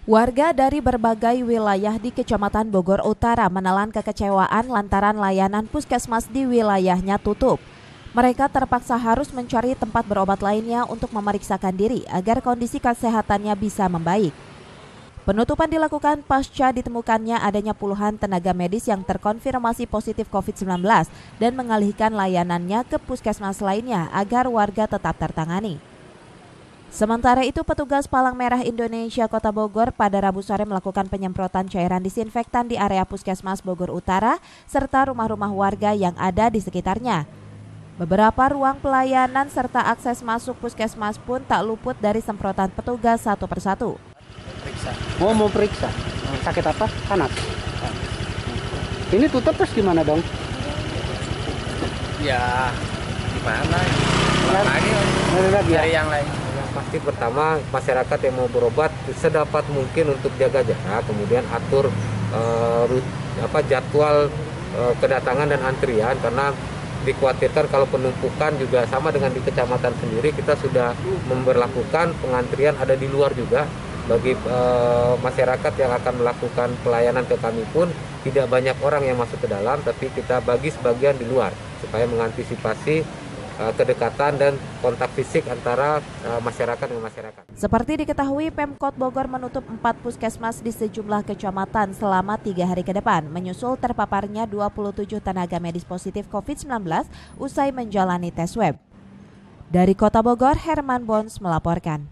Warga dari berbagai wilayah di Kecamatan Bogor Utara menelan kekecewaan lantaran layanan puskesmas di wilayahnya tutup. Mereka terpaksa harus mencari tempat berobat lainnya untuk memeriksakan diri agar kondisi kesehatannya bisa membaik. Penutupan dilakukan pasca ditemukannya adanya puluhan tenaga medis yang terkonfirmasi positif COVID-19 dan mengalihkan layanannya ke puskesmas lainnya agar warga tetap tertangani. Sementara itu, petugas Palang Merah Indonesia Kota Bogor pada Rabu sore melakukan penyemprotan cairan disinfektan di area Puskesmas Bogor Utara serta rumah-rumah warga yang ada di sekitarnya. Beberapa ruang pelayanan serta akses masuk puskesmas pun tak luput dari semprotan petugas satu persatu. Mau periksa? Sakit apa? Panas. Ini tutup terus gimana dong? Ya, gimana? Dari yang lain. Pasti pertama masyarakat yang mau berobat sedapat mungkin untuk jaga jarak, kemudian atur jadwal kedatangan dan antrian, karena dikhawatirkan kalau penumpukan juga sama dengan di kecamatan sendiri, kita sudah memberlakukan pengantrian ada di luar juga. Bagi masyarakat yang akan melakukan pelayanan ke kami pun tidak banyak orang yang masuk ke dalam, tapi kita bagi sebagian di luar supaya mengantisipasi kedekatan dan kontak fisik antara masyarakat dengan masyarakat. Seperti diketahui, Pemkot Bogor menutup 4 puskesmas di sejumlah kecamatan selama 3 hari ke depan, menyusul terpaparnya 27 tenaga medis positif COVID-19 usai menjalani tes swab. Dari Kota Bogor, Herman Bons melaporkan.